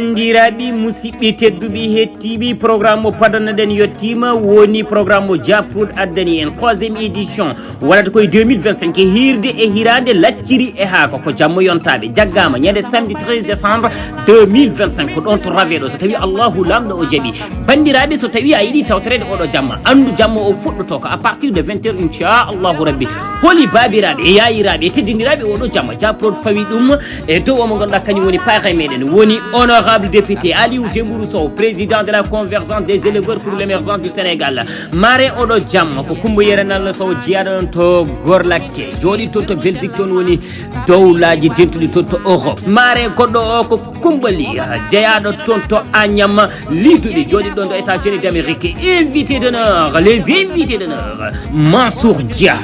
bandiraɓe musidɓe tedduɓe hettiɓe programme o padanaɗen yettima woni programme o japrud addani en 3e édition waɗata koye 2025 e hirde e hirande lacciri e haako ko jamma yontaɓe jaggama ñande samedi 13 décembre 2025 ko ɗon to raweɗo so tawi allahu lamɗo o jaaɓi bandiraɓe so tawi a yiiɗi tawtorede oɗo jamma andu jamma o fuɗɗoto ko à partir de 20 heures inchallahu rabbi holi babiraɓe e yayiraɓe e teddidiraɓe oɗo jamma japrod fawi ɗum e dow omo ganduɗa kañum woni paare meɗen woni honorable député Aliou Dembourou Sow président de la convergence des éleveurs pour l'émergence du Sénégal mare oɗo jamma ko Coumba Yerenal Sow jiyaɗo ɗon to Gorlakke jooɗi toon to Belgique toon woni dowlaji dentuɗi toon to Europe mare goɗɗo o ko Koumbali jeeyaɗo toon to Agnam liduɗi jooɗi ɗon to États-Unis d'Amérique invité d'honneur les invités d'honneur Mansour Dia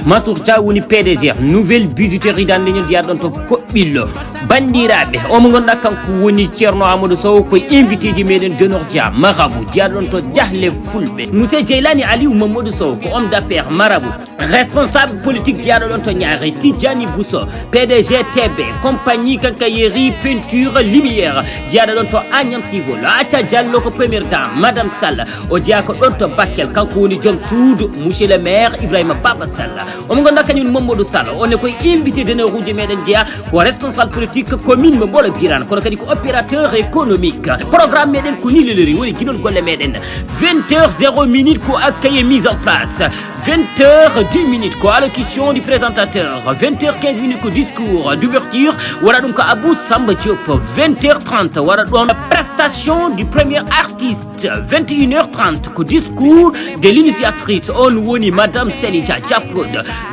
woni PDG nouvelle bijouterie dandeñol jiyaɗo ɗon to Koɓɓillo bandiraɓe omo ganduɗa kanko woni ceerno Amadou Sow koye invité ji meɗen d'honneur Dia marabout jiyaɗo ɗon to Diahle Fulɓe monsieur Djeylani Aliou Mamadou Sow ko homme d'affaires marabout responsable politique jiyaɗo ɗon to Niary Tidjani Bousso PDG TB compagnie quincaillerie peinture lumière jiyaɗo ɗon to Agnam Civol Acha Diallo ko première dame madame Sall o jeeya ko ɗon to Bakel kanko woni joom suudu monsieur le maire Ibrahima Baba Sall omo ganduɗa kañum Mamadou Sall on est koye invité d'honneur uji meɗen jeeya ko responsable politique commune mo Mbolo Birane kono kadi ko opérateur économique programme meɗen ko ni lelori woni guiɗol golle meɗen 20h0 ko accueil mise en place 20h10 ko allocution du présentateur 20h15 ko discours d'ouverture waɗa ɗum ko Abou Samba Diop 20h30 waɗa ɗon prestation du premier artiste 21h30 ko discours de l'initiatrice on woni madame Selija Japrod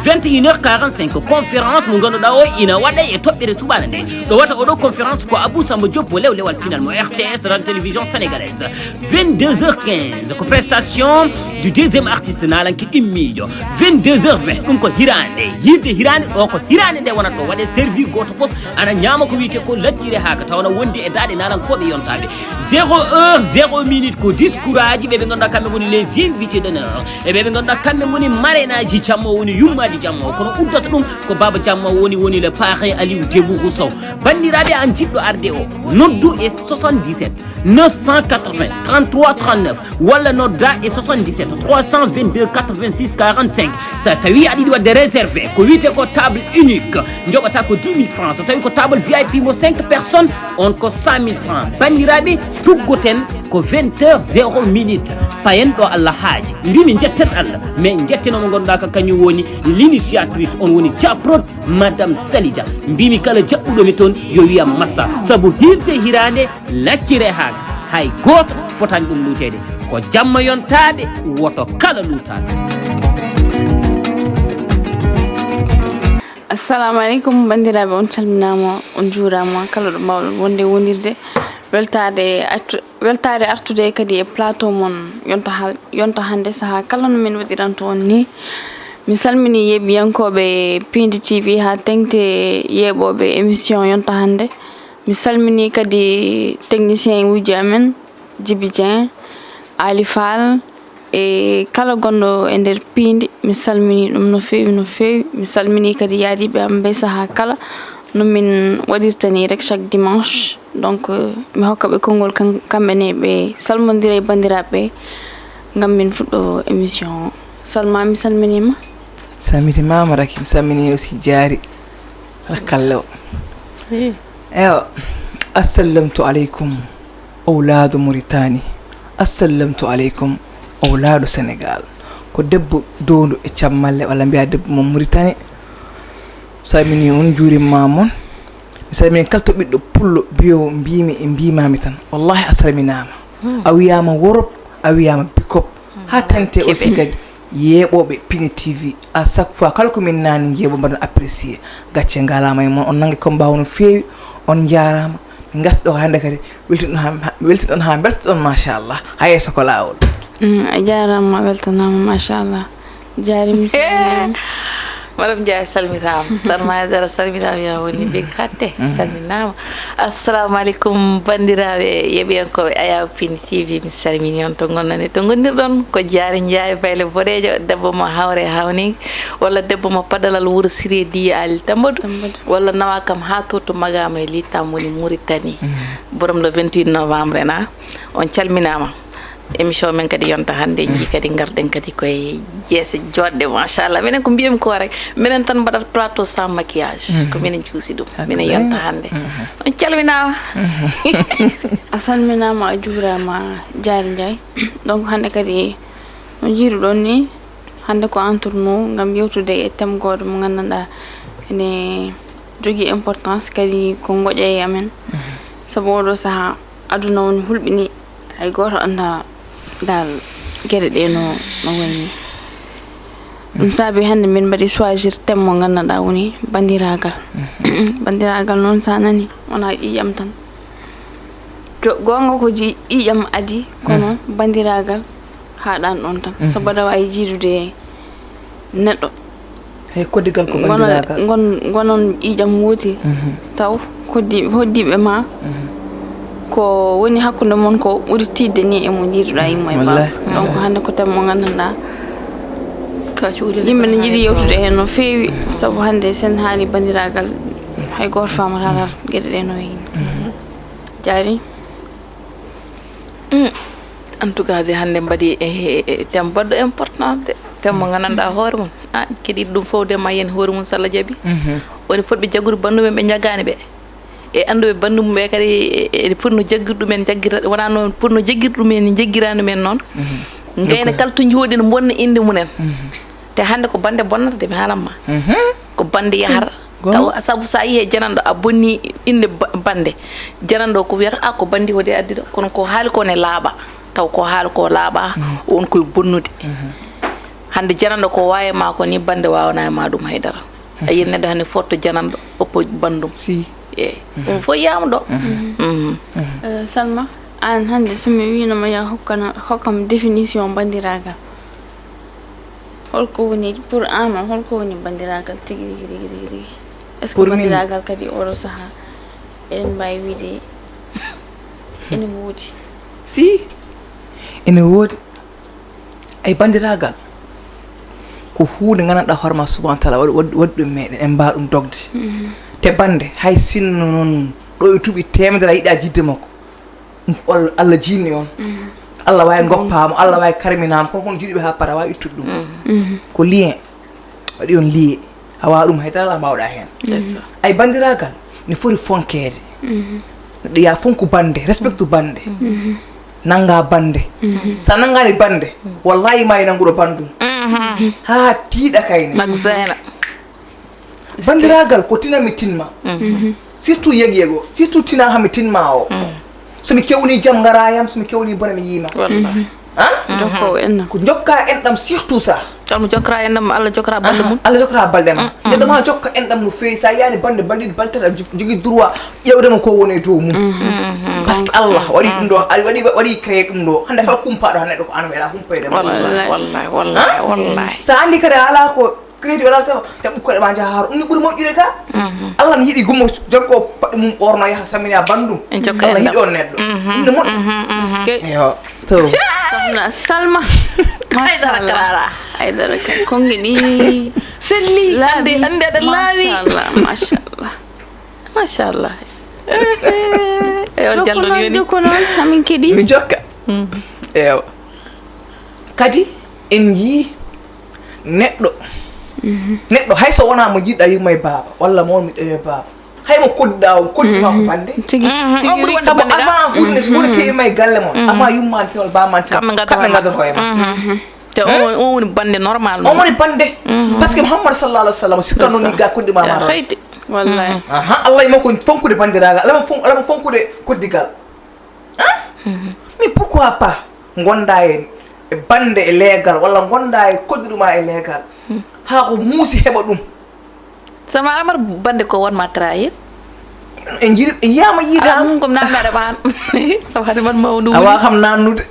21h45 conférence mo ganduɗa o ina waɗa e toɓɓere subana nde ɗo wata oɗo conférence ko Abou Samba Diop mo lewlewal pinal mo RTS de la télévision sénégalaise 22h15 ko prestation du deuxième artiste nalanki immijo 22h20 ɗum ko hirande yirde hirande ɗo ko hirande nde wonata ɗo waɗe servir goto foof ana ñaama ko wiyete ko laccire haaka tawna wondi e daɗe nalankoɓe yontaɓe 0h0 ko discours aji ɓeɓe ganduɗa kamɓe goni les invités d'honneur e ɓeɓe ganduɗa kamɓe goni marrainaji jamma woni yummaji jamma o kono uddata ɗum ko baba jamma woni le parrain Aliou Dembourou Sow bandiraɓe an jiɗɗo arde o noddu e 77 980 33 39 walla nodda e 77 322 86 45 sa tawi aɗa yiɗi wadde réservé ko wiyete ko table unique joɓata ko 10 000 francs so tawi ko table VIP mo 5 personnes on ko 100 000 francs bandiraɓe tuggoten ko 20h0 payen ɗo Allah haaji mbimi jetten Allah mais jettenomo ganduɗa ko kañum woni l'initiatrice on woni Japrod madame Salija mbimi kala jaɓɓuɗomi toon yo wiyam massa saabu hirde hirande laccire haaka hay goto fotani ɗum luutede ko jamma yontaɓe woto kala luutaɓe. assalamu aleykum bandiraɓe on calminama on juurama kala ɗo mbawɗon wonde wonirde weltare artude kadi e plateau mon yonta hande saaha kala no min waɗiranto on ni mi salmini yeɓiyankoɓe Pindi TV ha tengte yeɓoɓe émission yonta hande mi salmini kadi technicien uji amen Djibi Dieng Ali Fall e kala gonɗo e nder Pindi mi salmini ɗum no fewi mi salmini kadi yaadiɓe am be saaha kala no min waɗirtani rek chaque dimanche donc mi hokkaɓe konngol kamɓene ɓe salmodira e bandiraɓe ngam min fuɗɗo émission Salma mi salminima salmitimama raki mi salmini aussi Diary rakalle o eyo assalamtu aleykum awladu Mauritanie assalamtu aleykum awladu Sénégal ko debbo dondu e cammalle walla mbiya debbo mo Mauritanie salmini on juurimma mon mi salmini kala to ɓiɗɗo pullo biyo mbimi e mbimami tan wallahi a salminama a wiyama worop a wiyama bikop ha tante aussi kadi yeɓoɓe Pindi TV à chaque fois kala komin nani jeeɓo mbaɗon apprécié gacce ngalama e mon on nangue comme mbawno fewi on jarama min garti ɗo hande kadi weltiɗon ha beltoɗon machallah ha yesso ko lawol a jarama weltanama machallah Diary mi salminama madame Ndiaye salminama Salma Aidara salminama ya woni big hatte salminama assalamu alaikum bandiraɓe yeɓiyankoɓe Ayaw Pini TV mi salmini on to gonnani to gonirɗon ko Diary Ndiaye bayle boɗejo debbo mo hawre hawni walla debbo mo padalal wuuro Siré Diya Ali Tambadou walla nawa kam ha to magama e littam woni Mauritanie borom le 28 novembre na on calminama émission men kadi yonta hande ji kadi garden kadi koye jeese jodde machallah minen ko mbiyami ko rek minen tan mbaɗat plateau sans maquillage ko minen cuusi ɗum minen yonta hande on calminama a salminama a juurama Diary Ndiaye donc hande kadi no jiiruɗon ni hande ko entourno ngam yewtude e thème goto mo gandanɗa ene jogui importance kadi ko goƴa e amen saabu oɗo saaha aduna woni hulɓini hay goto anda dal gueɗe ɗe no wayni ɗum saabi hande min mbaɗi choisir thème mo gandanɗa woni bandiragal bandiragal noon sa nani wona ƴiƴam tan to gonga ko ƴiƴam adi kono bandiragal haɗan ɗon tan saabu aɗa wawi jiidude neɗɗo hay koddigal ko bandiragal gonon ƴiƴam wooti taw hoddiɓe ma ko woni hakkude mon ko ɓuri tidde ni e mo jiiduɗa yimmo e baba donc hande ko thème mo gandanɗa yimɓe ne jiiɗi yewtude hen no feewi saabu hande sen haali bandiragal hay goto famata dal gueɗe ɗe no wayni Diary en tout cas de hande mbaɗi e thème baɗɗo importance de thème mo gandanɗa hoore mum keɗiɗo ɗum fof de ma yen hoore mum so Allah jaaɓi woni fotɓe jaggude bandum ɓe jaggani ɓe e anduɓe bandum ɓe kadi e pour no jaggir ɗumen jaggira wona noon pour no jaggir ɗumen jaggirani men noon gayna kala to jooɗi no bonna inde munen te hande ko bande bonnata de mi haalanma ko bande yahata taw saabu sa yi e jananɗo a bonni inde bande jananɗo ko wiyata ko bandi wode addi ɗo kono ko haali ko ne laaɓa taw ko haali ko laaɓa on koye bonnude hande jananɗo ko wawi ma ko ni bande wawana e ma ɗum haydara a yi neɗɗo hande fotto jananɗo oppo bandum si eyi ɗum fof yiyama ɗo Salma an hande somi winoma ya hokkam définition bandiragal holko woni pour ama holko woni bandiragal tigi rigi est ce que bandiragal kadi oɗo saaha eɗen mbawi wiide ene woodi si ene woodi ay bandiragal ko huunde gandanɗa hoorema subahana taala waɗi ɗum meɗen en mbawa ɗum dogde te bande hay sinno noon ɗo e tuuɓi temedere a yiiɗa jidde makko Allah jinni on Allah wawi goppamo Allah wawi karminama kono kono jiiɗiɓe ha para wawi ittude ɗum ko lien waɗi on lié a wawa ɗum haydara la mbawɗa hen ay bandiragal ne foti fonkede neɗɗo ya fonku bande respecte bande nanga bande sa nangani bande wallahi mayi nanguɗo bandum ha tiiɗa kayne magzena bandiragal ko tinami tinma surtout yego surtout tina hami tinma o somi kewni jam garayam somi kewni bona mi yima wallahi jokko en ko jokka en ɗam surtout ça calmo jokra en ɗam Allah jokra balɗe mum Allah jokra balɗe ma neɗɗo ma jokka en ɗam no fewi sa yani bande balɗiɗi baltata jogui droit ƴewdema ko woni e dow mum par ce que Allah waɗi ɗum ɗo waɗi créé ɗum ɗo hande fa kumpaɗo ha neɗɗo ko an weela humpayde wallahi sa andi kadi ala ko crédit wala taw te ɓukkoɗe ma jaharo ɗum ni ɓuuri moƴƴude ka Allah ne yiiɗi gummo joggo paɗɗe mum ɓorno yaha sammina bandum Allah yiiɗi on neɗɗo ɗum ne moƴƴi yo to sohna Salma Aidara Aidara kongi ɗi selli hande aɗa laawi machallah on jallo ni woni ko noon hamin keɗi mi jokka ewa kadi en yii neɗɗo hay so wona mo jiɗɗa yumma e baaba walla mo won mi ɗewe baaba hay mo koddiɗa o koddima ko bande tigi sabu avant hunde so woni kewi may galle mon avant yummani tinol bamani kamɓe gaddoto e ma te on woni bande normal on woni bande par ce que Mouhammad sallallahu alaihi wasallam sikkanno ni ga koddimama hayti wallahi Allah yima ko fonkude bandiragal alama fonkude koddigal mais pourquoi pas gonda e bande e leegal walla gonda e koddiruma e leegal ha ko muusi heɓa ɗum sama amar bande ko wonma trahir en jiiɗi yiyama yiita mum kom namnaɗe ma sabu hade man mawɗum awa kam nannude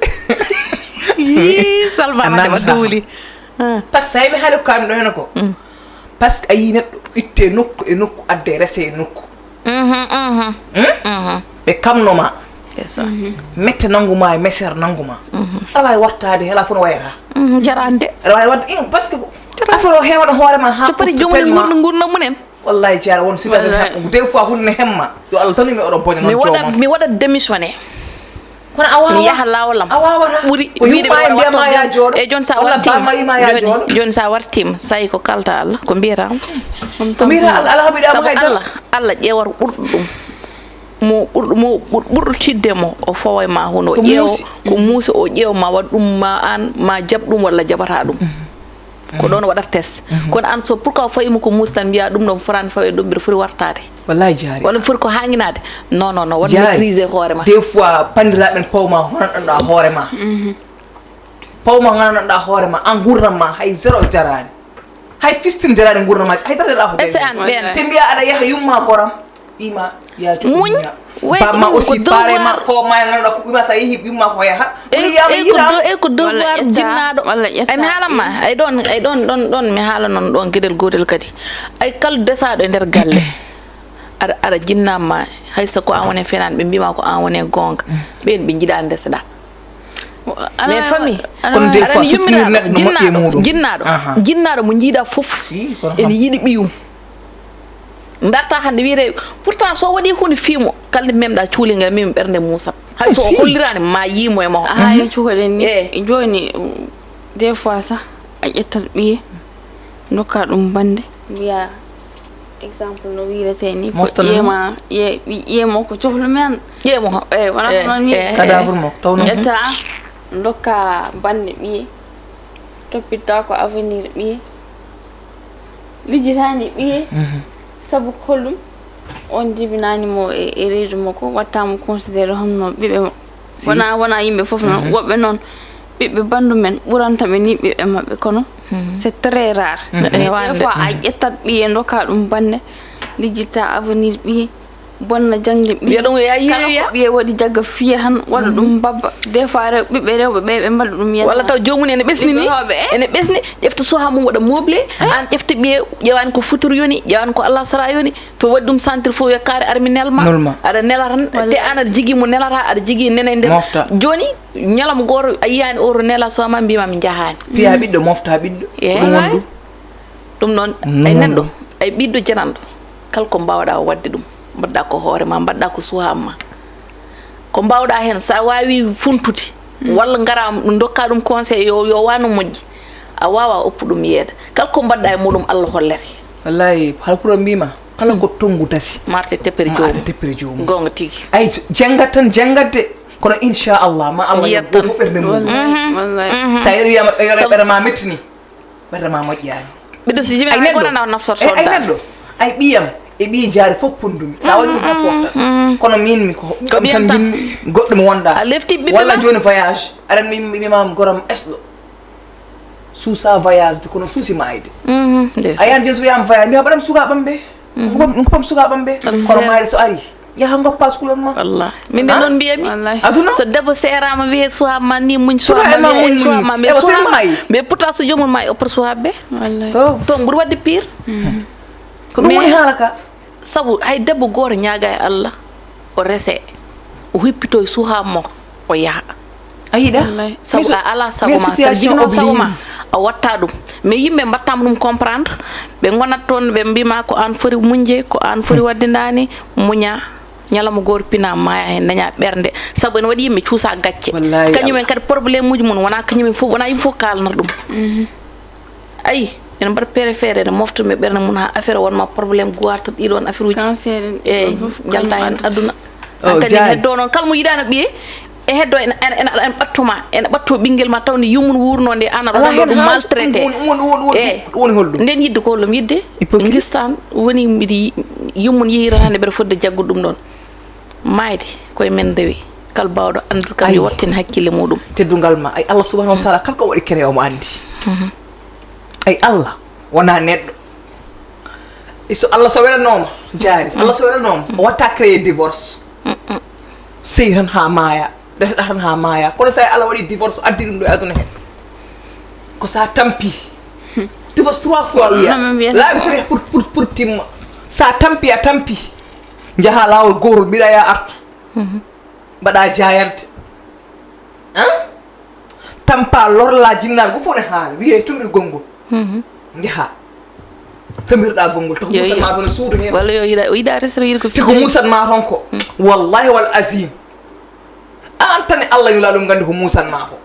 Salma hade ma duuli par ce que saymi haali ko kalmi ɗo hene ko parce que a yii neɗɗo itte nokku e nokku adde rese nokku ɓe kamnoma c'est ça mette nanguma e mesere nanguma aɗa wawi wattade hela fof no wayata jarande aɗa wawi wadde par ce que affaire o hewaɗo hoorema ha to pari jomum gurna munen wallahi jara won situation haɓɓugo des fois hunde ne hemma yo Allah tanumi oɗon boña noon joomam mi waɗa démissionné kono a wawa mi yaha lawalam a wawata ɓuuri ko yumma e mbiyama ya jooɗo e joni sa walla bamma yima ya jooɗo joni sa wartima sayi ko kalta Allah ko mbiyatama ko mbiyata Allah ala haɓiɗama sabu haydara Allah ƴeewata ɓurɗo ɗum mo ɓurɗo tiddemo o fawa ma hono Ko ƴeew muusi. ko muusi o ƴeew ma waɗ ɗum ma an ma jaɓ ɗum walla jaɓata ɗum ko ɗon waɗata test kono an so pourquoi fayimo ko muusi tan mbiya ɗum ɗon forani fawe ɗum mbiɗa foti wartade wallahi jaari walla foti ko hanginade non non non waɗa Jaari. maîtriser hoore ma des fois bandiraɓe pawma honanɗa hoorema pawma gandanɗa hoorema an gurdam hay zéro jarani hay fistin jarani gurdamaji hay dareɗa ko est ce an ɓen te mbiya aɗa yaha yumma goram ɓima yajo Muñ. Way bamma ɗum ko aussi devoir. parema fawma gandanɗa ko ɓima sa yeehi yumma ko yaha ko devoir Walla ƴetta, jinnaɗo walla ƴetta. ay mi haalanma ay ɗon mi haala noon ɗon gueɗel gotel kadi ay kala desaɗo e nder galle aɗa jinnama hayso ko an woni fenani ɓe mbima ko an woni gonga ɓen ɓe jiiɗa ndeseɗa mais famille Kono des fois soutenir neɗɗo no moƴƴi e muɗum. jinnaɗo mo jiiɗa foof Si, kono ene yiiɗi ɓiyum darta hande wiire pourtant so waɗi hunde fiimo kalde memɗa cuulingal min ɓernde musam hay so Si. o hollirani ma yimo e maho haali cukoɗen Eh. ni joni des fois sah a ƴettat ɓiye dokka ɗum bande mbiya exemple no wirete ni ko Moftan ƴeema ƴeemo ko cohlu men ƴeemo eyi wona ko noon wiye cadavre mo tawno ƴetta dokka bande ɓiye toppitta ko avenir ɓiye lijjitani ɓiye sabu hollum on jibinanimo e reedu makko wattamo considéré honno ɓiɓe mo wona yimɓe foof noon woɓɓe noon ɓiɓɓe bandu men ɓurantaɓe ni ɓiɓɓe maɓɓe kono c'est très rare des fois a ƴettat ɓiye dokka ɗum bande lijjitta avenir ɓiye bonna jangde Wiya ɗum ya yiiya. kala ko ɓiye waɗi jagga fiya tan waɗa ɗum babba des fois ɓiɓɓe rewɓe ɓe mbaɗa ɗum yen walla taw jomum ene ɓesni ni Liggotoɓe, ene ɓesni ƴefta soha mum waɗa moblé an ƴefta ɓiye ƴewani ko futur yoni ƴewani ko Allah sara yoni to waɗi ɗum centre fof yakkare armi nelma Nolma. aɗa nela tan te an aɗa jigui mo nelata aɗa jigui nene nder Mofta. joni ñalama goto a yiyani oro nela sowama mbima mi jahani piya ɓiɗɗo mofta ɓiɗɗo Yeah. ɗum wonɗum ɗum noon ay neɗɗo ay ɓiɗɗo jananɗo kala ko mbawɗa wadde ɗum mbaɗɗa ko hoore ma mbaɗɗa ko suhama ko mbawɗa hen sa wawi funtude walla gara dokka ɗum conseil yo wano moƴƴi a wawa oppu ɗum yeeda kala ko mbaɗɗa e muɗum Allah hollere wallahi halpuro mbima kala ko tongu dasi marte teppere ma jomum ata teppere jomum gonga tigui ay jangat tan jangatde kono inchallah ma Allah Yiyat yo tan. fof ɓerde mum wallahi sa yiɗa wiyama ɓerde ma mettini ɓerde ma moƴƴani ɓiɗɗo so jibina ay hay neɗɗo goto naw nafsorto ay neɗɗo ay ɓiyam e ɓiye jaari fof pondumi sa waɗi ɗum ha poftat kono min mi ko Ko ɓiyam tan tan. jinmi goɗɗo mo wonɗa A lefti ɓiɓɓe walla ma. joni voyage aɗan mbimam goram esɗo suusa voyage de kono suusi mayde a yahan joni so wiyama voyage mbiya ɓaɗam sukaɓam ɓe goppam sukaɓam ɓe kono mayde so ari yaha goppa sukulon ma wallah min ɓe Ah. noon mbiyami wallahi aduna so debbo serama wiye suhama ni muñ Suka e ma muñ, muñ. mais Ewa, so maayi. mais pourtant so jomum ma e oppor suhaɓe wallahi to to ɓuuri wadde pire ko ɗum woni haala ka sabu hay debbo goto ñaaga e Allah o rese o hippito e suhamo o yaaha a yiiɗa wallahi sabu a ala sago ma saɗa jigno sago ma a watta ɗum mais yimɓe mbattama ɗum comprendre ɓe gonat toon ɓe mbima ko an foti muñje ko an foti wadde ndani muña ñalama goto pina maya hen daña ɓerde sabu ene waɗi yimɓe cuusa gacce Wallahi kañumen kadi probléme uji mum wona kañumen fof wona yimɓe fof kalnata ɗum ayi ene mbaɗa préféré ne moftume ɓerde mum ha affaire wonma probléme gowarta ɗiɗon affaire uji cancer eyyi fof jalta hen aduna Oh, an kadi Diary. heddo noon kala mo yiɗano ɓiye e heddo ene ɓattuma ene ɓatto ɓinguel ma tawde yummum wurno nde an aɗa ɗo ɗum maltraité woni holɗum nden yidde ko hollum yidde Hypocrite. gistan woni mbiɗa yummum yihirata mbeɗa fodde jaggude ɗum ɗon mayde koye men rewi kala bawɗo andude kam yo wattin hakkille muɗum teddugal ma ay Allah subhanahu wa taala kala ko waɗi créé omo andi ay Allah wona neɗɗo so Allah so welanoma jaari so Allah so welanoma o watta créé divorce sey tan ha maaya ɗesɗa tan ha maaya kono sa Allah waɗi divorce addi ɗum ɗo e aduna hen ko sa tampi tibos 3 fois laabi to pour timma sa tampi a tampi jaha lawol gorol mbiɗa ya artu mbaɗa jayante tampa lorla jinnaɓe go fof ne haala wiye tumir gongol jaha tamirɗa gongol to musan ma toon suudu hen walla yo yiɗa resre yiɗi ko tiko musan ma toon ko wallahi wal azim an tan e Allah yula ɗum gandi ko musan ma ko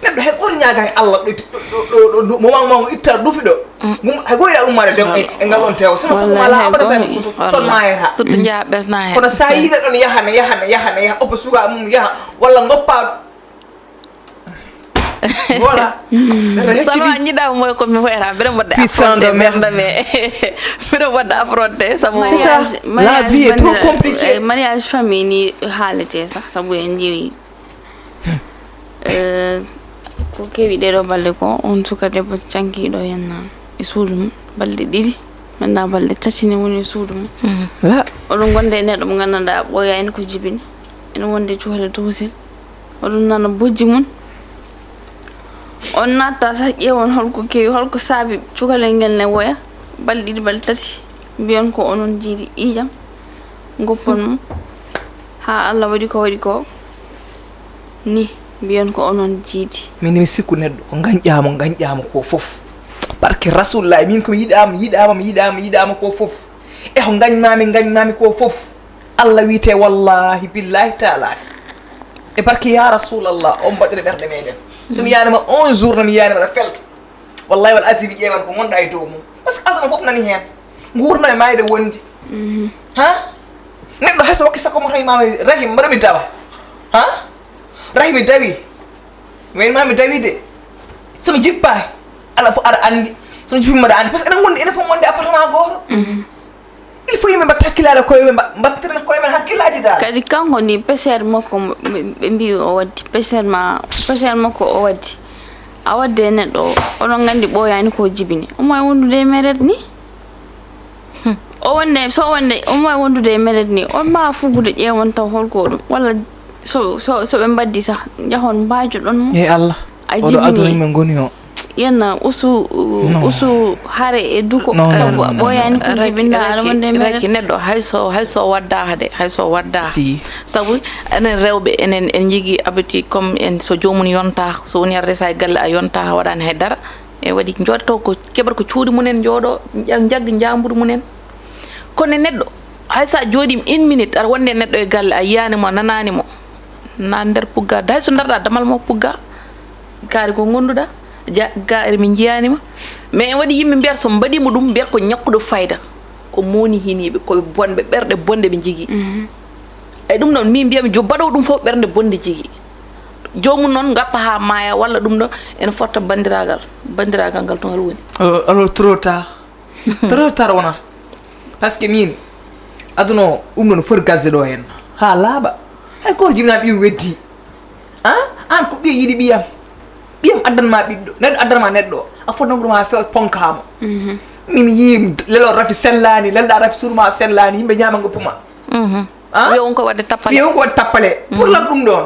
neɗɗo hay ɓuri ñaga e Allah ɗo moment ma itta dufi ɗo hay goyiɗa ummade dem e ngal on tew sono soko mala abada ton mayata surtout jaa ɓesna hen kono sa yiɗa ɗon yaha oppa suga mum yaha walla goppa voilà salma ñiɗama moy komi hoyata mbiɗa mbaɗde affronté ɓerdame mbiɗa mbaɗde affronté sabu la vie est trop compliquée mariage famille ni haalete sah sabu en jeeyi ko kewi ɗeɗo balɗe ko on suka debbo cankiɗo henna e suudu mum balɗe ɗiɗi manda balɗe tati ne woni e suudu mum oɗon gonde e neɗɗo mo gandanɗa ɓooyani ko jibini ene wonde cuhale towsil oɗon nana bojji mum on natta sah ƴeewon holko kewi holko saabi cukalel ngel ne woya balɗe ɗiɗi balɗe tati mbiyon ko onon jiiɗi ƴiƴam goppon mum ha Allah waɗi ko ni mbiyon ko onon jiiɗi min mi sikku neɗɗo ko gañƴamo ko fof barke rasulullah min komi yiɗama ko fof e ko gañmami ko fof Allah wiite wallahi billahi taala e barke ya rasulallah on mbaɗire ɓerɗe meɗen somi yanima 1 jour nomi yanima ɗa felta wallahi wal asimi ƴeewan ko gonɗa e dow mum par ce que aduna fof nani hen gurna e mayde wondi ha neɗɗo hayso wakke sakko mo tawi rahim mbaɗami dawa ha rahi mi dawi wayma mi dawi de somi jippani ala fof aɗa andi somi jippima aɗa andi par ce que enen fof gonde appartement goto il faut yimɓe mbatta hakkillade koyemen mbattirana koyemen hakkillaji dal kadi kanko ni PCR makko ɓe mbi o waddi PCR makko o waddi a wadde e neɗɗo oɗon gandi ɓooyani ko jibini omo e wondude e meret ni omo e wondude e meret ni on mbawa fugude ƴeewon taw holko ɗum walla so ɓe mbaddi sah jahon mbajo ɗon mo e Allah a oɗo aduna yimɓe goni o yenna usu hare e duko sabu ɓooyani ko jibinɗa aɗa wonde e meret reki neɗɗo hayso waddaha de hayso waddaha sabu enen rewɓe enen en jigui habitude comme en so jomum yonta so woni a resa e galle a yonta a waɗani haydara e waɗi jooɗoto ko keɓata ko cuuɗi munen jooɗo jagga jamburu munen kono neɗɗo haysa jooɗima 1 minute aɗa wonde neɗɗo e galle a yiyanimo a nananimo na nder pugga hay so darɗa damal mo pugga kaari ko gonduɗa gaari min jiyanima mais en waɗi yimɓe mbiyata so mbaɗimo ɗum mbiyata ko ñakkuɗo fayda ko moni hiniɓe koɓe bonɓe ɓerɗe bonde ɓe jigui eyi ɗum noon min mbiyami jo mbaɗo ɗum foof ɓernde bonde jigui jomum noon gappa ha maaya walla ɗum ɗo ene forta bandiragal ngal to ngal woni alors trop tard wonata par ce que min aduna o ɗum ɗo no foti gasde ɗo henna ha laaɓa hay goto jibinama ɓiyu weddi an ko ɓiya yiiɗi ɓiyam addanma ɓiɗɗo neɗɗo addanma neɗɗo a foti nanguɗoma few ponkama mimi yii lelon rafi sellani lelɗa rafi surma sellani yimɓe ñama goppuma wiya wonko wadde tappale pour lan ɗum ɗon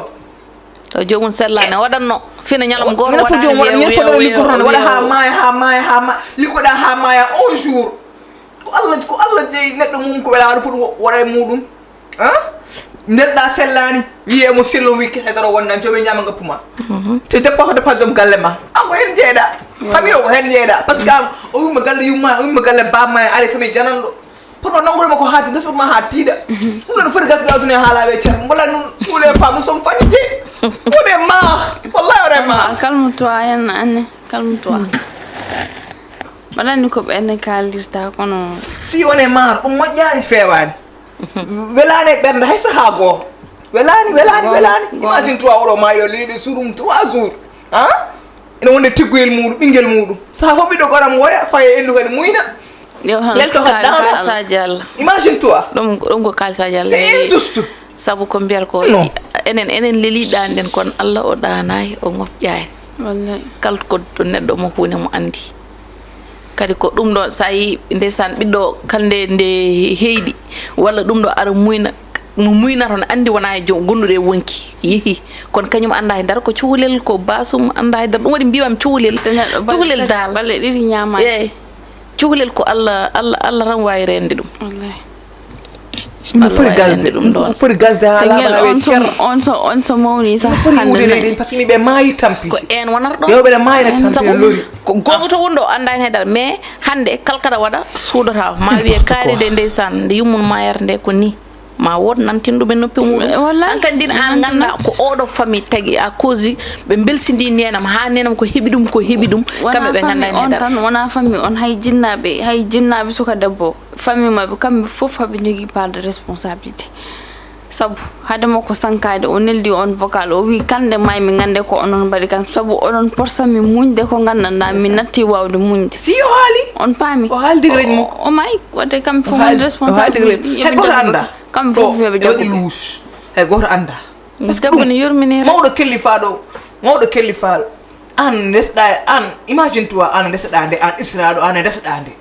to jomum sellani waɗanno fina ñalom goto minen fof jomum waɗa foɗo liggotono waɗa ha maya liggoɗa ha maya 1 jour ko Allah jeeyi neɗɗo mum ko weela waɗa foti waɗa e muɗum nelɗa sellani wiyemo sello wikki haydara wonnan jomi ñama gappuma te deppa ko depa joom galle ma an ko hen jeeɗa famille o ko hen jeeɗa par ce que an o wimma galle yumma o wimma galle bamma e ari famille jananɗo pourno nangguɗoma ko haati gasbatma ha tiiɗa ɗum ɗon foti gasde aduna ha laaɓe ceer golla nun tous les femmes nous sommes fatigués on est marre wallahi on est marre calme-toi henna anne calme-toi waɗanni ko ɓenne kaalirta kono si on est marre ɗum moƴƴani fewani welani e ɓernde hay saaha goto welani imagine toi oɗo mayiɗo leɗe surum 3 jours ene wonde tiggoyel muɗum ɓinguel muɗum saaha fof ɓiɗɗo goɗam woya faye endu kadi muyna lelto kalsaji Allah imagine toi ɗum ko kalsaji Allah c'est injuste sabu ko mbiyata ko enen leeliɗani ɗen kono Allah o ɗanayi o ŋofƴani wallahi kala ko to neɗɗo mo hunde mo andi kadi ko ɗum ɗo sa yi ndeysan ɓiɗɗo kalde nde heyɗi walla ɗum ɗo ara muyna no muynata no andi wona e gondude e wonki yehi kono kañum anda e dar ko cuulel ko basum anda e dar ɗum waɗi mbiwam cuulel dal balle ɗiɗi ñama eyi cuulel ko Allah ran wawi rende ɗum fori gasde ɗum fori gasde ha laaɓa on so mawni sa hande par ce que ɓe maayi tampi ko en wonata ɗon yewɓe maayina tampi lori ko gonga to wonɗo andani haydara mais hande kalkada waɗa suudata ma wiye kaaride ndeysan nde yummum mayata nde ko ni ma wod nantinɗuɓe noppi muɗum an kadi din an ganda ko oɗo famille tagui à cause ɓe belsidi nenam ha nenam ko heeɓi ɗum kamɓe ɓe ganda on tan wona famille on hay jinnaɓe suka debbo famille mabɓe kamɓe foof haɓe jogui part de responsabilité sabu hade makko sankade o neldi on vocal o wi kande may mi gande ko onon mbaɗi kan sabu onon porsami muñde ko gandanɗa mi natti wawde muñde si o haali on paami o haali degré mo o may wadde kamɓe fof wonde responsabilité hay goto anda kamɓe fof yoɓe jogi luus hay goto anda parce que boni yurminire mawɗo kellifaɗo an ndesɗa an imagine toi an ndesɗa nde an israɗo an ndesɗa nde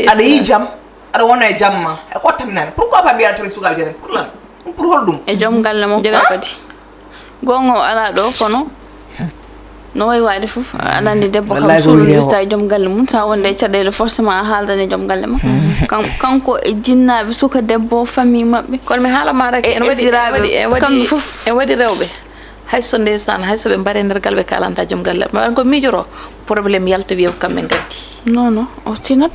aɗa yi jaam aɗa wona e jamma e ko tamminani pourquoi pas mbiyata tan sugal jaren pour lan pour holɗum e joom galle mo kadi gonga o ala ɗo kono no way wayde fof aɗa andi debbo kam suuɗodirta e joom galle mum sa wonde e caɗele forcément a haaldane e joom galle ma kanko e jinnaɓe suka debbo famille mabɓe kono mi haalama rek kamɓe fof en waɗi rewɓe hayso ndeysan hayso ɓe mbaɗe nder galle ɓe kalanta joom galle ma waɗa ko miijoro probléme yalta wiya ko kamɓe gaddi non o tinat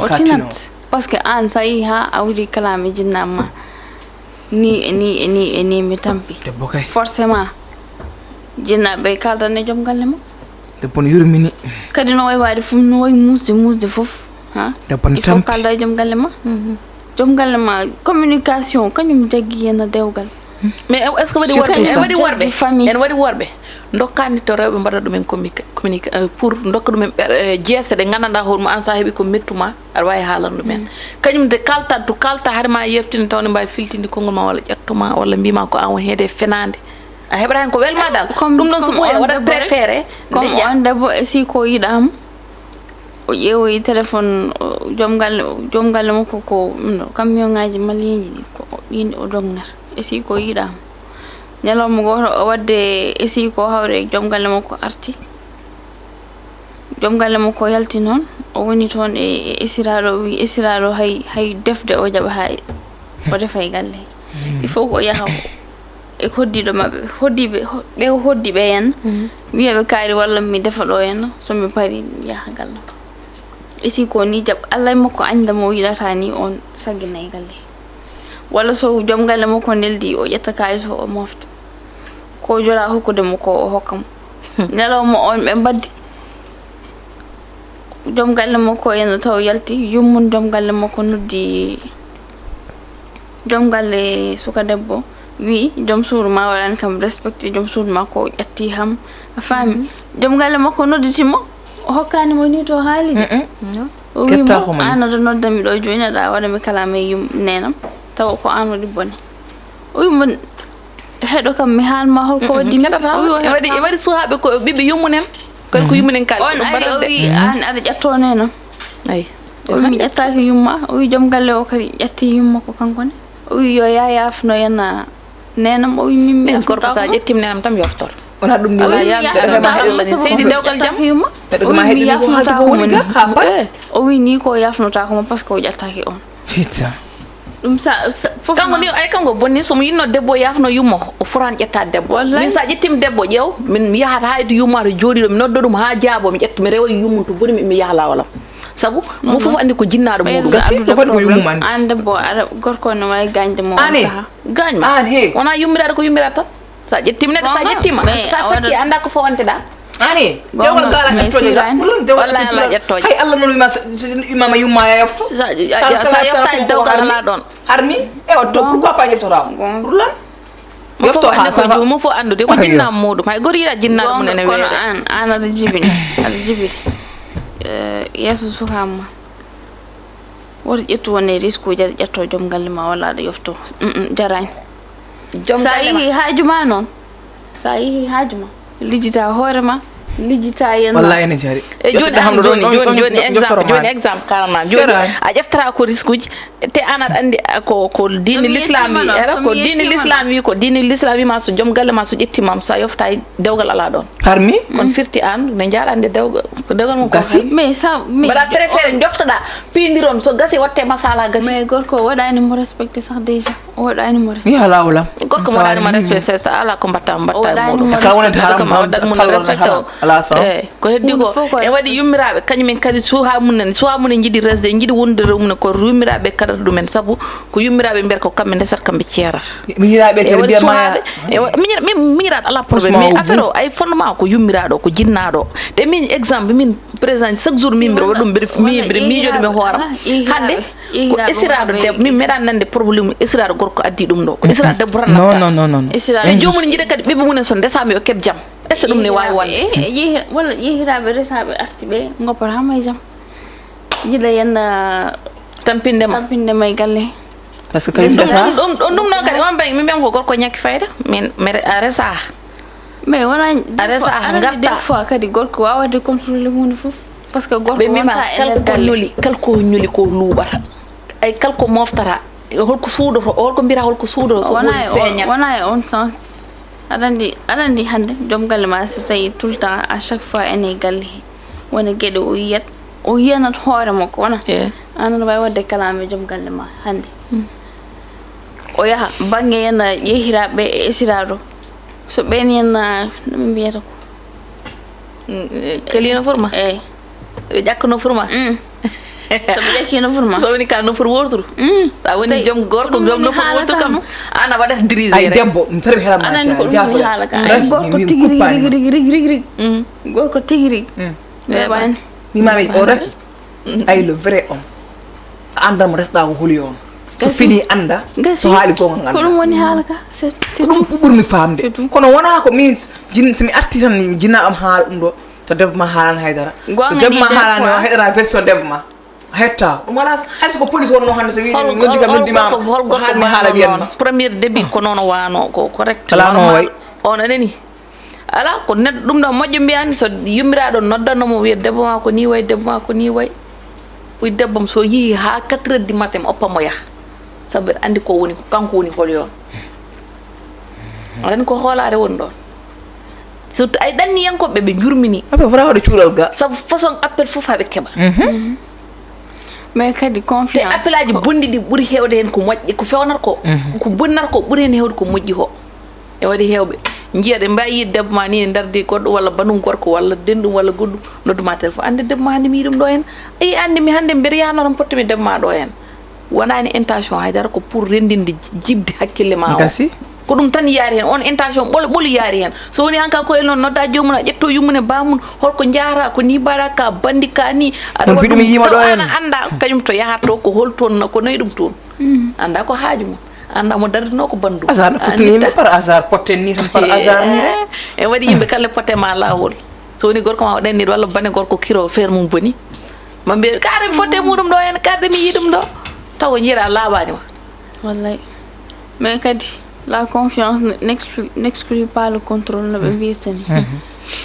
o tinat par ce que an sa yi ha awdi kalame jinnama ni mi tampi forcément jinnaɓe kaldane joom galle ma debbo no yurmini kadi no way wade fof no way musde fof ha il faut kalda e joom galle ma communication kañum jaggi henna dewgal mais est ce que waɗi worɓe dokkani to rewɓe mbaɗa ɗumen communique pour dokka ɗumen jeese ɗe gandanɗa hoorema an sa heeɓi ko mettuma aɗa wawi haalana ɗumen kañum de kalta haade ma yeftinde tawne mbawi filtinde konngol ma walla ƴettuma walla mbima ko an woni heede fenade a heɓata hen ko welma dal ɗum ɗon so ɓooya waɗat préféré comme on debbo e si ko yiɗama o ƴeewoyi téléphone joom galle makko ko camion ngaji malieji ɗi ko ɗin o dognata e si ko yiɗama ñalawma goto o wadde e si ko hawre e joom galle makko arti joom galle makko yalti noon o woni toon e esiraɗo o wi esiraɗo hay defde o jaɓata o defa e galle il faut ko yaha e hoddiɗo mabɓe ɓe hoddiɓe henna wiyaɓe kaari walla mi defa ɗo henna somi pari yaha galle e si ko ni jaɓ allah e makko andamo o yiɗata ni on saggina e galle walla so joom galle makko neldi o ƴetta kalis o mofta ko jola hokkudemo ko o hokkamo ñalawma on ɓe mbaddi joom galle makko eno taw yalti yummum joom galle makko noddi joom galle suka debbo wi joom suudu ma waɗani kam respecté joom suudu ma ko ƴetti ham a faami joom galle makko nodditimo o hokkanimo ni to haalide o wimo an aɗa noddami ɗo joni aɗa waɗami kalama e nenam tawa ko an waɗi bone o wimo heɗo kam mi haalma holko waɗi e waɗi suhaɓe ko ɓiɓɓe yummunen kadi ko yummunen kal on ari o wi an aɗa ƴetto nenam ayi o wi mi ƴettaki yumma o wi joom galle o kadi ƴetti yumma ko kankone o wi yo yafno henna nenam o wi min mi gorko sa ƴettima nenam tam yoftor wona ɗum ni seydi dewgal jam yumma o wi ni ko yafnotakoma par ce que o ƴettaki on ɗum kanko ni ay kanko bonni somo yinno debbo yafno yumma o forani ƴettade debbo min sa ƴettima debbo ƴeew mi yahata hayde yummato jooɗiɗo mi nodda ɗum ha jaabo mi ƴetta mi rewa yummum to boni mi yaha lawalam sabu mo fof andi ko jinnaɗo muɗum gasi ɗo foti ko yummum andi an debbo aɗa gorko ne wawi gañde mo on saaha gañma an he wona yummiraɗo ko yummirata tan sa ƴettima neɗɗo sa ƴettima sa sakki anda ko fowanteɗa ani dewgal gala ƴettoje wallahi ala ƴettoje hay Allah noon imama yumma yefto sa yeftani dewgal ala ɗon harmi e o to pourquoi pas yeftotako pour lan yefto ha sa mo fo andude ko jinnam muɗum hay gori yiɗa jinnaɗo mum ene weele an aɗa jibini yeeso sukama woto ƴettu wonde risque uji aɗa ƴetto joom galle ma walla aɗa yefto jarani sa yeehi haajuma noon sa yeehi haajuma lijjita hoorema lijjita yen wallahi ene jari joni exemple karama joni a ƴeftata ko risque uji te anat andi ko dini l'islam wi era ko dini l'islam wi ko dini l'islam wi ma so joom galle ma so ƴettimam sa yofta dewgal ala ɗon harmi kon firti an ne jaɗande dewgal ko dewgal mum ko mais ça mais mbaɗa préféré joftoɗa pindiron so gasi watte masala gasi mais gorko waɗani mo respecté sax déjà o waɗani mo respecté ya lawla gorko mo waɗani mo respecté c'est ala ko mbatta muɗum ka wonata haram ma waddat mun respecté o ala sens ko heddi ko e waɗi yummiraɓe kañumen kadi suha munen jiiɗi resde jiiɗi wondude mum ko yummiraɓe kadata ɗumen saabu ko yummiraɓe mbiyata ko kamɓe ndesat kamɓe ceerata miñiraɓe kadi mbiyama miñiraɗo ala probléme mais affaire o ay fondement ko yummiraɗo ko jinnaɗo te min exemple min présent chaque jour min mbiɗa waɗa ɗum mbiɗa miijoɗe mi hooram hande ko esiraɗo debbo min meeɗa nande probléme esiraɗo gorko addi ɗum ɗo ko esiraɗo debbo tan non e jomum jiiɗa kadi ɓiɓɓe munen so ndesama yo keɓ jaam est ce que ɗum ne wawi wonde walla yehiraɓe resaɓe arti ɓe goppata hamay jaam jiɗa yenna tampindema e galle par ce que kañum desa ɗum noon kadi on ɓay min mbiyam ko gorko ñakki fayda min a resa mais wona a resa garta des fois kadi gorko wawade contrôler hunde foof par ce que gorko ɓe mbima kalko ñoli ko luuɓata ay kalko moftata holko suudoto holko mbira holko suudoto so ɓuri feeñat wona e on sens aɗa andi hande joom galle ma so tawi tout le temps à chaque fois ene galle he wona gueɗe o yiyanat hoore makko wona an aɗa wawi wadde kalame joom galle ma hande o yaha banggue yenna yehiraɓe e esiraɗo so ɓen yenna noɓe mbiyata ko kelino forma eyyi ƴakka forma soɓe ƴakkino forma so woni ka nofuru worturu sa woni joom gorko joom nofuru worturu kam an a waɗata dirigé ay debbo mi tawi heɗama anani ko ɗum haala ka ay gorko tigui gorko tigui rigui weɓani mimami o raki ay le vrai homme anda mo resɗa ko holi on so fini anda so haali gonga ko ɗum woni haala ka c'est ɗum ɓuɓɓurmi famde kono wona ko min somi arti tan jinna am haala ɗum ɗo to debbo ma haalani haydara so debbo ma haalani o heɗata version debbo ma hetta ɗum wala hayso ko police wonno hande so wi noddi kam noddimama ko haalmi haala wiyanma premier début ko noon wano ko correct ala no way on anani ala ko neɗɗo ɗum ɗo moƴƴo mbiyani so yummiraɗo noddanomo wiya debbo ma ko ni way debbo ma ko ni way ɓuy debbam so yeehi ha 4 heures du matin mi oppamo yaha sabu mbeɗa andi ko woni kanko woni holyon aɗani ko hoolare woni ɗon surtout ay ɗanniyankoɓe ɓe jurmini aɓe fota waɗa cuuɗal ga sabu façon appel fof haɓe keeɓa mais kadi confiance te appel aji bonɗi ɗi ɓuuri hewde hen ko moƴƴi ko fewnata ko ko bonnata ko ɓuuri hen hewde ko moƴƴi ko e waɗi hewɓe jiiya ɗe mbawi yide debbo ma ni e darde goɗɗo walla banum gorko walla denɗum walla goɗɗum nodduma téléphone ande debbo ma hande mi yiɗum ɗo hen ayi andi mi hande mbeɗa yahno tan pottumi debbo ma ɗo hen wonani intention haydara ko pour rendinde jibde hakkille ma o gasi ko ɗum tan yaari hen on intention ɓolo yaari hen so woni hanka ko el noon nodda jomum a ƴetto yummune bamum holko jaara ko ni mbaɗa ka bandi ka ni aɗa mbiɗumi yima ɗo hen anda kañum to yahatto ko hol toon ko nayi ɗum toon anda ko haaju mum anda mo dardino ko bandu hasard no futtinima par hasard potten ni tan par hasard ni rek e waɗi yimɓe kala pottema lawol so woni gorko ma o ɗanniɗo walla bane gorko kiro feere mum boni ma mbiya kaare mi fotte muɗum ɗo hen kaare mi yiɗum ɗo taw jiira laaɓanima wallay mais kadi la confiance n'exclut pas le contrôle no ɓe mbirta ni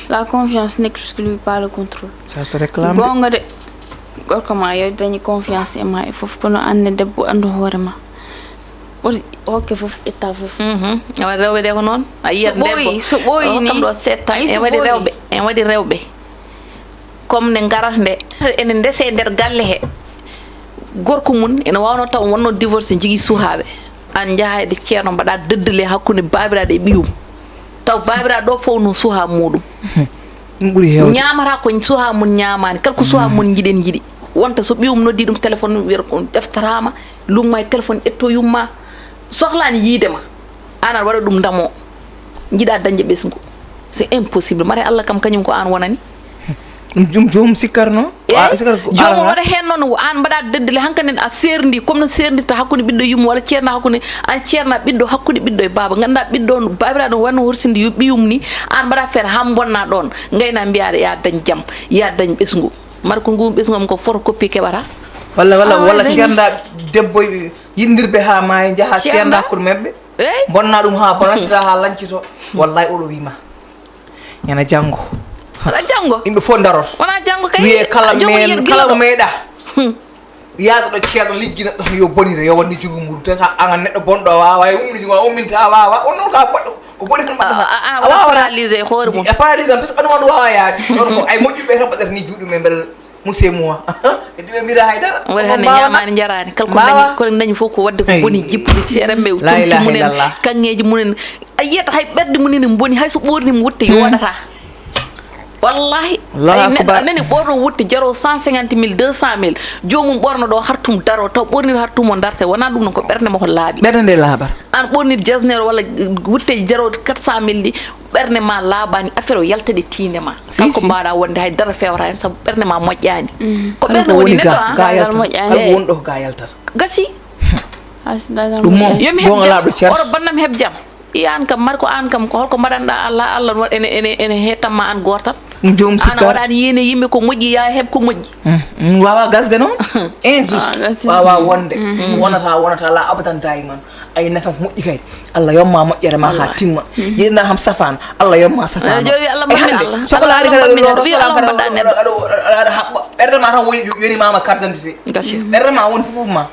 la confiance n'exclut pas le contrôle ça se réclame gonga de gorko ma yo dañi confiance e ma e foof kono anne debbo andu hoore ma ɓuri hokke foof etta foof waɗi rewɓe ɗe ko noon a yiyat debbo so ɓooyi ni kam ɗo settan en waɗi rewɓe comme nde garat nde ene ndese e nder galle he gorko mum ene wawno taw wonno divorce jigui suuhaɓe an jahayde ceerno mbaɗa dëddale hakkude babiraɗo e ɓiyum taw babiraɗo ɗo fof no suuha muɗum ɗum ɓuuri hewde ñamata ko suuha mum ñamani kala ko suuha mum jiiɗen jiiɗi wonta so ɓiyum noddi ɗum téléphone ɗum wiyata ko ɗeftarama lumma e téléphone ƴetto yumma sohlani yiidema an aɗa waɗa ɗum damo jiiɗa dañde ɓesgu c'est impossible mare Allah kam kañum ko an wonani jomum sikkarno jomum waɗa hen noon an mbaɗa deddele hankkadi a serdi comme no serdirta hakkude ɓiɗɗo yumma walla ceerna hakkude an ceerna ɓiɗɗo hakkude ɓiɗɗo e baba ganduɗa ɓiɗɗo babiraɗo wanno horsinde yo ɓiyum ni an mbaɗa feere ha bonna ɗon gayna mbiyaɗa ya dañ jaam ya dañ ɓesgu mara ko ngu ɓesgum ko photocopie keɓata walla ceerda debbo yindirɓe ha maayi jaaha ceerda hakkude mabɓe bonna ɗum ha bonattita ha lancito wallahi oɗo wima ñana janggo wala jango yimɓe fof darot wona jango kay wiye kala mo meeɗa yaago ɗo ceeɗo liggina ɗon yo bonire yo wonde jogu muru tan an neɗɗo bonɗo wawa e umni jogo umminta wawa on non ka boɗɗo ko boɗi tan mbaɗata a wawa paralysé hoore mum a paralysé parce que ɗum wawa yaade ɗon ko ay moƴƴuɓe tan mbaɗata ni juuɗum e mbeɗa monsieur moi e ɗuɓe mbira haydara waɗi hande ñamani jarani kala ko dañi fof ko wadde ko boni jippude ceeremɓe tumti munen kanŋeji munen a yiyata hay ɓerde munen boni hay so ɓornimo wutte yoɗata wallahi anani ɓorno wutte jaro 150 000 200 000 jomum ɓorno ɗo hartum daro taw ɓornir hartum o darte wona ɗum non ko ɓerde mako laaɓi ɓerde nde laaɓat an ɓornir jasnere walla wutteji jaro 400 000 ɗi ɓerde ma laaɓani affaire o yaltade tiinde ma kanko mbaɗa wonde hay dara fewata hen saabu ɓerde ma moƴƴani ko ɓerde woni neɗɗo kala wonɗo ko ga yaltata gasi ɗum moom yomi heɓ jam oto bannam heɓ jam an kam mari ko an kam ko holko mbaɗanɗa Allah ene hetanma an gotal jom sikka an waɗani yene yimɓe ko moƴƴi ya heɓ ko moƴƴi wawa gasde noon injuste wawa wonde wonata la abadan dayman ayna kam moƴƴi kay Allah yomma moƴƴere ma ha timma jiɗna ham safana Allah yomma safana joni Allah mbaɗi sokolari kada aɗa haɓɓa ɓerde ma tan woni mama carte d'identité ɓerde ma woni fof ma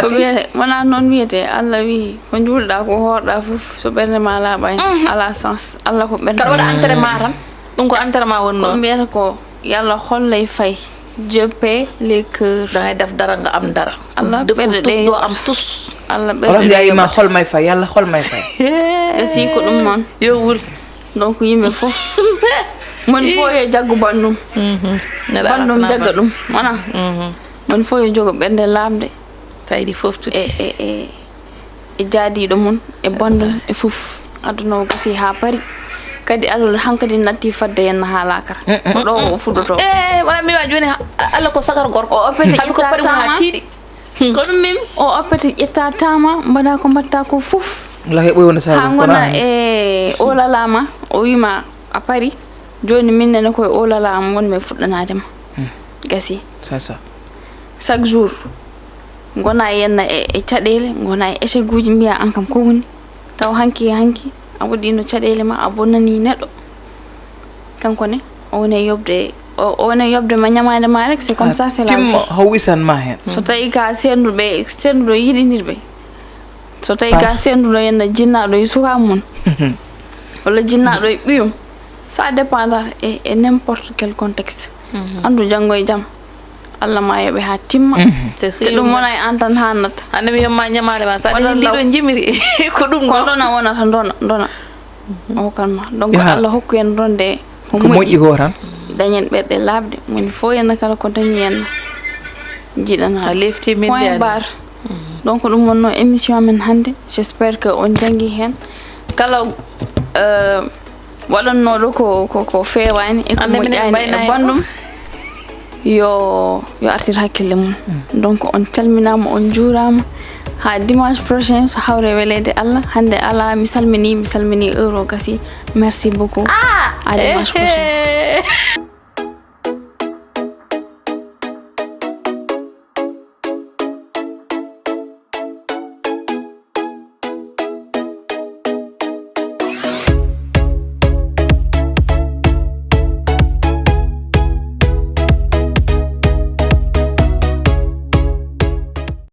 ko wiyete wona noon wiyete Allah wi ko juulɗa ko hoorɗa fof so ɓerde ma laaɓani ala sens Allah ko ɓerde kaɗa waɗa entraînement tan ɗum ko entraînement woni noon mbiyata ko yalla hollay fay je paie les cœurs dangay def dara nga am dara Allah ɓerde ɗe do am tous Allah ɓerde jeyima holmay fay yalla holmay fay gasi ko ɗum noon yowul donc yimɓe fof moni fof yo jaggu bandum bandum jagga ɗum wona moni fof yo jogo ɓerde lamde tawdi fof tuti e jaadiɗo mum e bandum e fof aduna o gasi ha pari kadi Allah hankadi natti fadde henna ha lakara ko ɗo o fuɗɗoto wala mi wa joni Allah ko sagar gorko o opete ko pari mo ha tiiɗi ko ɗum mim o opete ƴetta tama mbaɗa ko mbatta ko fof la heɓoy wonde sa ha gona e o lalama o wima a pari joni min nene koye o lalama wonmi fuɗɗanadema gasi c'est ça chaque jour gona yenna e caɗele gona e échec uji mbiya an kam ko woni taw hanki a waɗino caɗele ma a bonnani neɗɗo kanko ne o woni yobde ma ñamade ma rek c'est comme ça c'est la vie haw wisanma hen so tawi ka senduɗo yiɗidirɓe so tawi ka senduɗo yenna jinnaɗo e suka mum walla jinnaɗo e ɓiyum ça dépendata e n'importe quel contexte andu janggo e jaam Allah ma yoɓe ha timma te ɗum wona e an tan hannata hande mi yomma ñamade ma sa ɗi ɗiɗo jimiri ko ɗum ko ɗona wonata dona o hokkanma donc Allah hokku en ronde ko moƴƴi ko tan dañen ɓerɗe labde woni fo yenna kala ko dañi henna jiɗana a lefti min point barre donc ɗum wonno émission amen hannde j'espère que on jangi hen kala waɗannoɗo ko fewani e ko moƴƴani e bandum yo artir hakkille mum donc on calminama on juurama ha dimanche prochain so hawre welede Allah hande ala mi salmini heure o gasi merci beaucoup à dimanche prochain